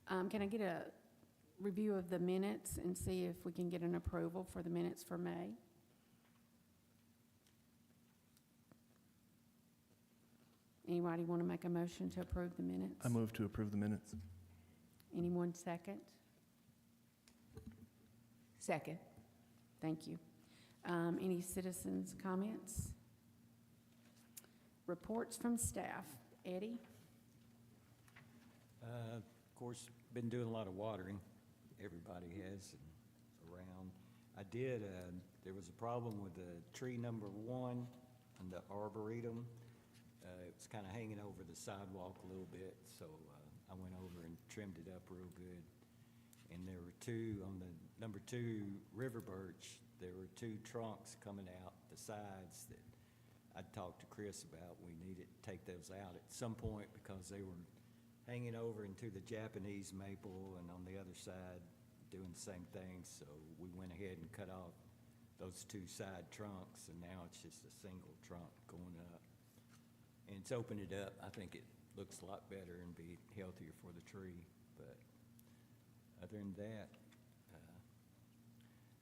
Can I get a review of the minutes and see if we can get an approval for the minutes for May? Anybody want to make a motion to approve the minutes? I move to approve the minutes. Anyone second? Second. Thank you. Any citizens' comments? Reports from staff. Eddie? Of course, been doing a lot of watering. Everybody has around. There was a problem with the tree number 1 and the arboretum. It was kind of hanging over the sidewalk a little bit, so I went over and trimmed it up real good. And there were 2 on the number 2 river birch. There were 2 trunks coming out the sides that I talked to Chris about. We needed to take those out at some point because they were hanging over into the Japanese maple, and on the other side doing the same thing. So we went ahead and cut off those 2 side trunks, and now it's just a single trunk going up. And it's opened it up. I think it looks a lot better and be healthier for the tree. But other than that, I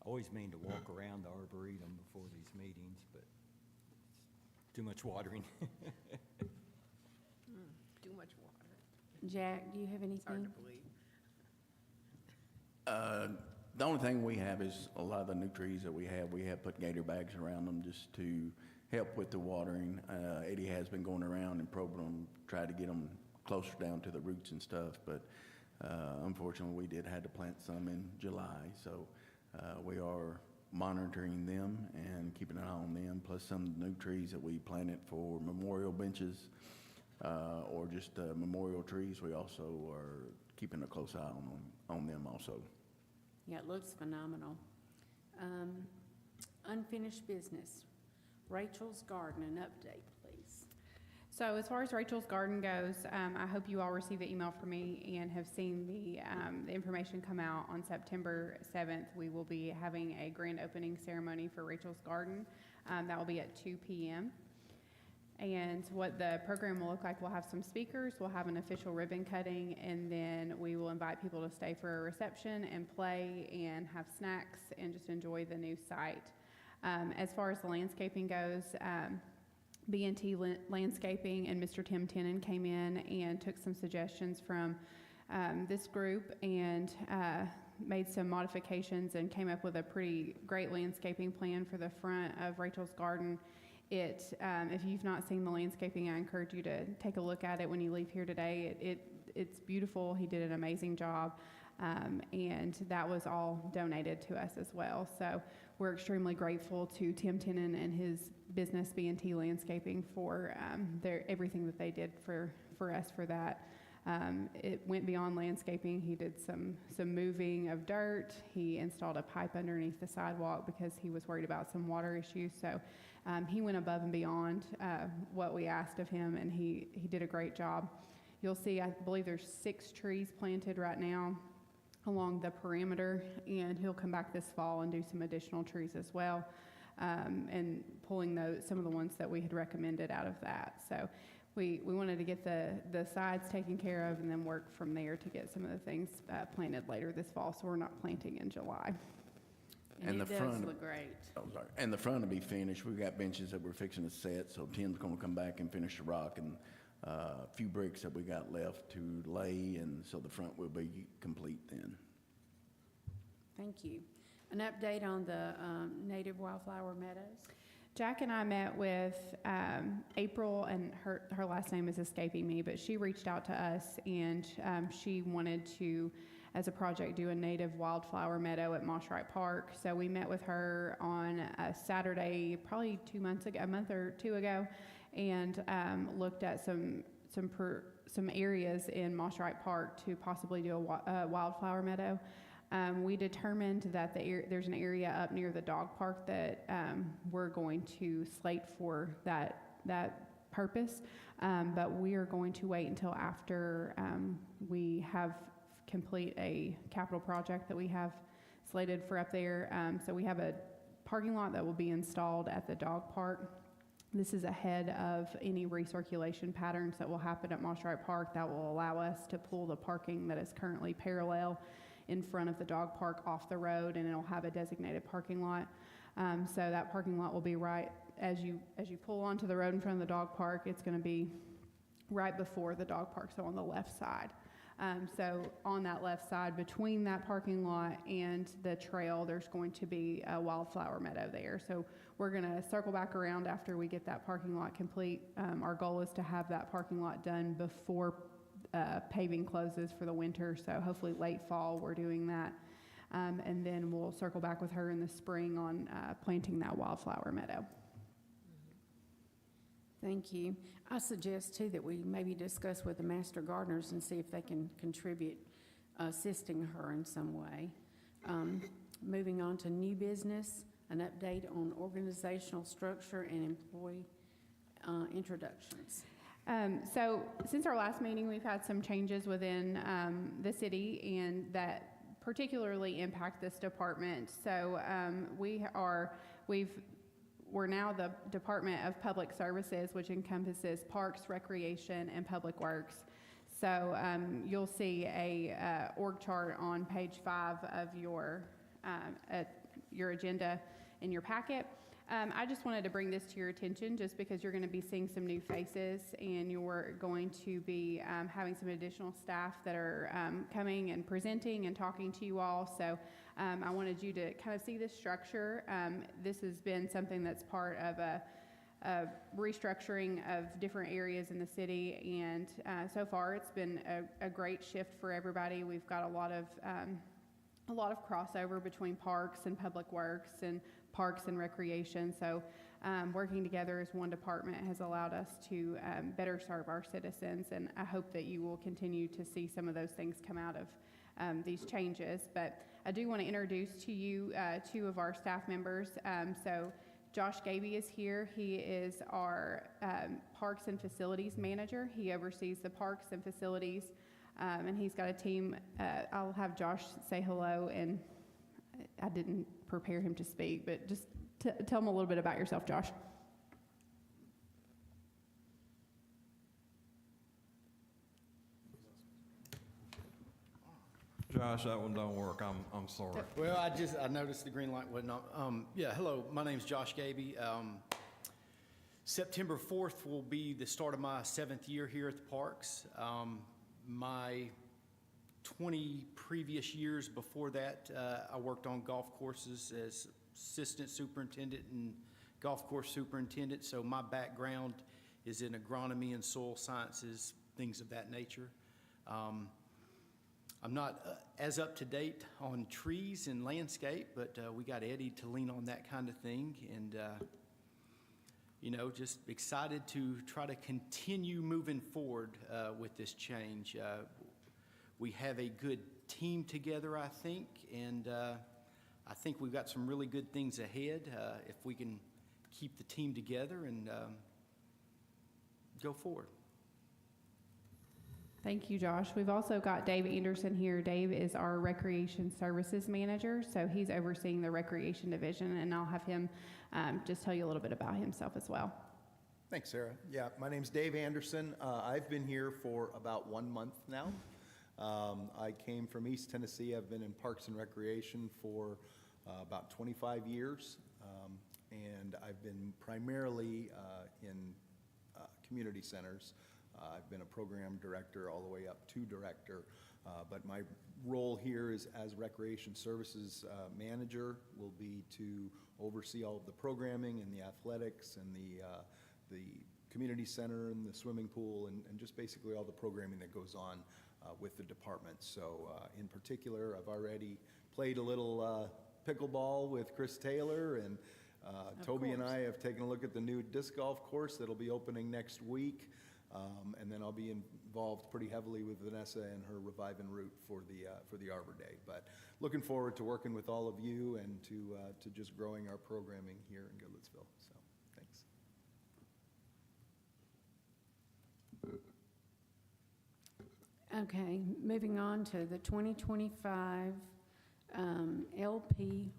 always mean to walk around the arboretum before these meetings, but it's too much watering. Too much water. Jack, do you have It's hard anything? to believe. The only thing we have is a lot of the new trees that we have put gator bags around them just to help with the watering. Eddie has been going around and probing them, try to get them closer down to the roots and stuff, but unfortunately we had to plant some in July, so we are monitoring them and keeping an eye on them, plus some new trees that we planted for memorial benches or just memorial trees. We also are keeping a close eye on them also. Yeah, it looks phenomenal. Unfinished business. Rachel's Garden, an update, please. So as far as Rachel's Garden goes, I hope you all received the email from me and have seen the information come out on September 7th. We will be having a grand opening ceremony for Rachel's Garden. That will be at 2 p.m. And what the program will look like, we'll have some speakers, we'll have an official ribbon cutting, and then we will invite people to stay for a reception and play and have snacks and just enjoy the new site. As far as the landscaping goes, B&T Landscaping and Mr. Tim Tennant came in and took some suggestions from this group and made some modifications and came up with a pretty great landscaping plan for the front of Rachel's Garden. If you've not seen the landscaping, I encourage you to take a look at it when you leave here today. It's beautiful. He did an amazing job, and that was all donated to us as well. So we're extremely grateful to Tim Tennant and his business, B&T Landscaping, for everything that they did for us for that. It went beyond landscaping. He did some moving of dirt. He installed a pipe underneath the sidewalk because he was worried about some water issues. So he went above and beyond what we asked of him, and he did a great job. You'll see, I believe there's 6 trees planted right now along the perimeter, and he'll come back this fall and do some additional trees as well, and pulling some of the ones that we had recommended out of that. So we wanted to get the sides taken care of and then work from there to get some of the things planted later this fall, so we're not planting in July. And the it front does look great. Oh, sorry. And the front will be finished. We've got benches that we're fixing to set, so Tim's going to come back and finish the rock and a few bricks that we got left to lay, and so the front will be complete then. Thank you. An update on the native wildflower meadows. Jack and I met with April, and her last name is escaping me, but she reached out to us, and she wanted to, as a project, do a native wildflower meadow at Mosswright Park. So we met with her on a Saturday, probably a month or two ago, and looked at some areas in Mosswright Park to possibly do a wildflower meadow. We determined that there's an area up near the dog park that we're going to slate for that purpose, but we are going to wait until after we have complete a capital project that we have slated for up there. So we have a parking lot that will be installed at the dog park This is ahead of any recirculation patterns that will happen at Moss Wright Park that will allow us to pull the parking that is currently parallel in front of the dog park off the road, and it'll have a designated parking lot. So that parking lot will be right as you pull onto the road in front of the dog park. It's going to be right before the dog park, so on the left side. So on that left side, between that parking lot and the trail, there's going to be a wildflower meadow there. So we're going to circle back around after we get that parking lot complete. Our goal is to have that parking lot done before paving closes for the winter. So hopefully late fall, we're doing that. And then we'll circle back with her in the spring on planting that wildflower meadow. Thank you. I suggest too that we maybe discuss with the master gardeners and see if they can contribute assisting her in some way. Moving on to new business, an update on organizational structure and employee introductions. So since our last meeting, we've had some changes within the city, and that particularly impact this department. So we're now the Department of Public Services, which encompasses Parks, Recreation, and Public Works. So you'll see a org chart on page 5 of your agenda in your packet. I just wanted to bring this to your attention just because you're going to be seeing some new faces, and you're going to be having some additional staff that are coming and presenting and talking to you all. So I wanted you to kind of see this structure. This has been something that's part of a restructuring of different areas in the city, and so far it's been a great shift for everybody. We've got a lot of crossover between Parks and Public Works and Parks and Recreation. So working together as one department has allowed us to better serve our citizens, and I hope that you will continue to see some of those things come out of these changes. But I do want to introduce to you 2 of our staff members. So Josh Gaby is here. He is our Parks and Facilities Manager. He oversees the parks and facilities, and he's got a team. I'll have Josh say hello, and I didn't prepare him to speak, but just tell him a little bit about yourself, Josh. Josh, that one don't work. I'm sorry. Well, I noticed the green light wasn't on. Yeah, hello, my name's Josh Gaby. September 4th will be the start of my 7th year here at the parks. My 20 previous years before that, I worked on golf courses as assistant superintendent and golf course superintendent, so my background is in agronomy and soil sciences, things of that nature. I'm not as up to date on trees and landscape, but we got Eddie to lean on that kind of thing, and just excited to try to continue moving forward with this change. We have a good team together, I think, and I think we've got some really good things ahead if we can keep the team together and go forward. Thank you, Josh. We've also got Dave Anderson here. Dave is our Recreation Services Manager, so he's overseeing the Recreation Division, and I'll have him just tell you a little bit about himself as well. Thanks, Sarah. Yeah, my name's Dave Anderson. I've been here for about 1 month now. I came from East Tennessee. I've been in Parks and Recreation for about 25 years, and I've been primarily in community centers. I've been a program director all the way up to director, but my role here is as Recreation Services Manager will be to oversee all of the programming and the athletics and the community center and the swimming pool and just basically all the programming that goes on with the department. So in particular, I've already played a little pickleball with Chris Taylor, and Toby and I have taken a look at the new disc golf course that'll be opening next week. And then I'll be involved pretty heavily with Vanessa and her Revive en Route for the Arbor Day. But looking forward to working with all of you and to just growing our programming here in Goodlettsville. So thanks. Okay, moving on to the 2025 LPRF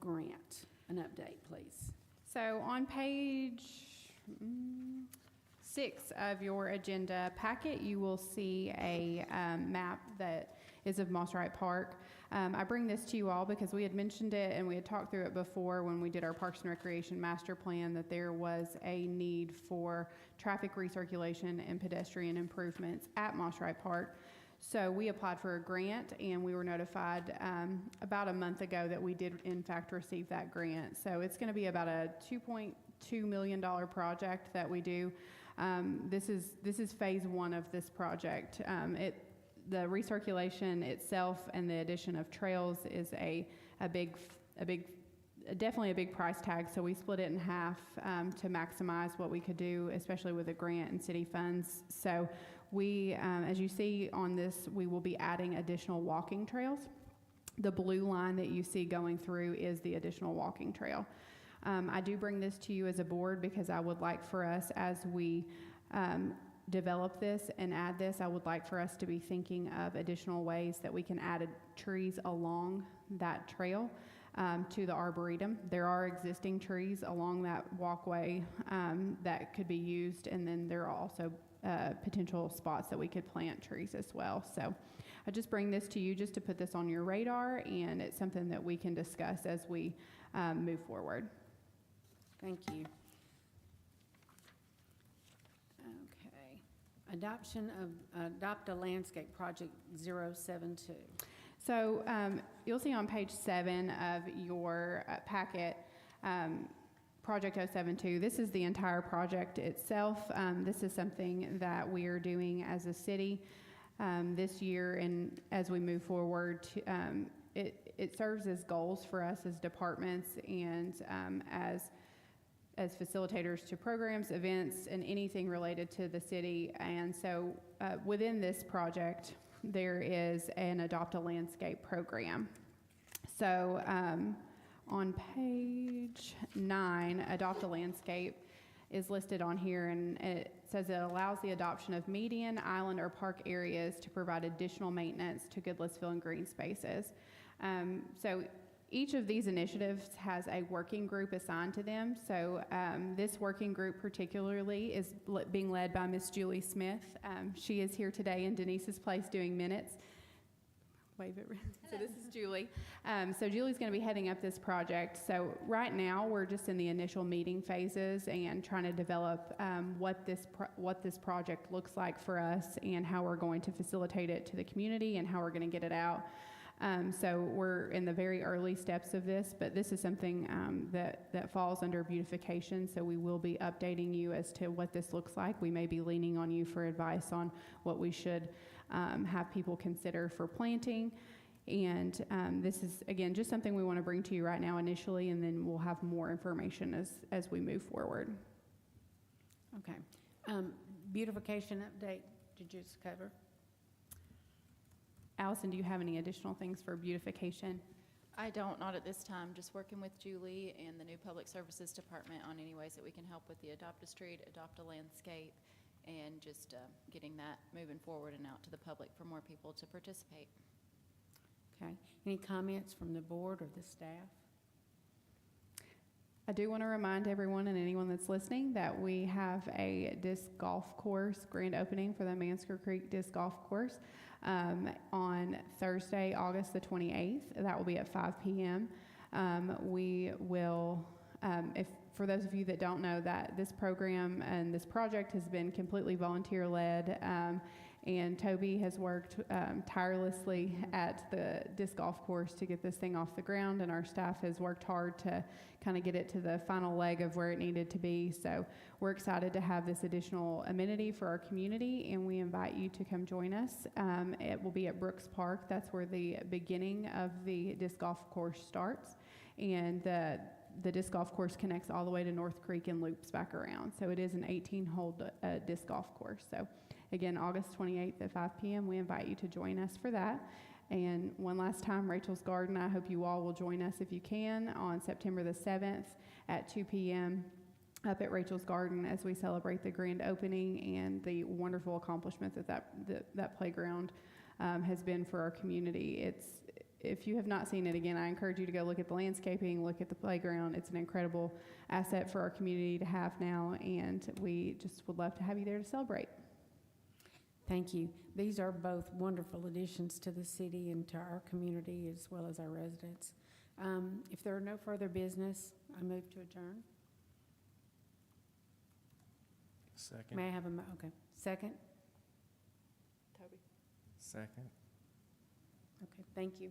grant. An update, please. So on page 6 of your agenda packet, you will see a map that is of Moss Wright Park. I bring this to you all because we had mentioned it and we had talked through it before when we did our Parks and Recreation Master Plan, that there was a need for traffic recirculation and pedestrian improvements at Moss Wright Park. So we applied for a grant and we were notified about a month ago that we did in fact receive that grant. So it's going to be about a $2.2 million project that we do. This is phase 1 of this project. The recirculation itself and the addition of trails is definitely a big price tag. So we split it in half to maximize what we could do, especially with the grant and city funds. So we, as you see on this, we will be adding additional walking trails. The blue line that you see going through is the additional walking trail. I do bring this to you as a board because I would like for us, as we develop this and add this, I would like for us to be thinking of additional ways that we can add trees along that trail to the Arboretum. There are existing trees along that walkway that could be used, and then there are also potential spots that we could plant trees as well. So I just bring this to you just to put this on your radar, and it's something that we can discuss as we move forward. Thank you. Okay. Adoption of Adopt a Landscape Project 072. So you'll see on page 7 of your packet, Project 072. This is the entire project itself. This is something that we are doing as a city this year, and as we move forward, it serves as goals for us as departments and as facilitators to programs, events, and anything related to the city. And so within this project, there is an Adopt a Landscape program. So on page 9, Adopt a Landscape is listed on here, and it says it allows the adoption of median, island, or park areas to provide additional maintenance to Goodlettsville and green spaces. So each of these initiatives has a working group assigned to them. So this working group particularly is being led by Miss Julie Smith. She is here today in Denise's place doing minutes. Wave it. So this is Julie. So Julie's going to be heading up this project. So right now we're just in the initial meeting phases and trying to develop what this project looks like for us and how we're going to facilitate it to the community and how we're going to get it out. So we're in the very early steps of this, but this is something that falls under beautification, so we will be updating you as to what this looks like. We may be leaning on you for advice on what we should have people consider for planting. And this is, again, just something we want to bring to you right now initially, and then we'll have more information as we move forward. Okay. Beautification update, did you just cover? Allison, do you have any additional things for beautification? I don't, not at this time. Just working with Julie and the new Public Services Department on any ways that we can help with the Adopt a Street, Adopt a Landscape, and just getting that moving forward and out to the public for more people to participate. Okay. Any comments from the board or the staff? I do want to remind everyone and anyone that's listening that we have a disc golf course grand opening for the Mansker Creek Disc Golf Course on Thursday, August the 28th. That will be at 5 p.m. We will, for those of you that don't know, that this program and this project has been completely volunteer-led, and Toby has worked tirelessly at the disc golf course to get this thing off the ground, and our staff has worked hard to kind of get it to the final leg of where it needed to be. So we're excited to have this additional amenity for our community, and we invite you to come join us. It will be at Brooks Park. That's where the beginning of the disc golf course starts, and the disc golf course connects all the way to North Creek and loops back around. So it is an 18-hole disc golf course. So again, August 28th at 5 p.m., we invite you to join us for that. And one last time, Rachel's Garden, I hope you all will join us if you can on September the 7th at 2 p.m. up at Rachel's Garden as we celebrate the grand opening and the wonderful accomplishment that playground has been for our community. if you have not seen it, again, I encourage you to go look at the landscaping, look at the playground. It's an incredible asset for our community to have now, and we just would love to have you there to celebrate. Thank you. These are both wonderful additions to the city and to our community as well as our residents. If there are no further business, I move to adjourn. Second. May I have okay, second? Toby? Second. Okay, thank you.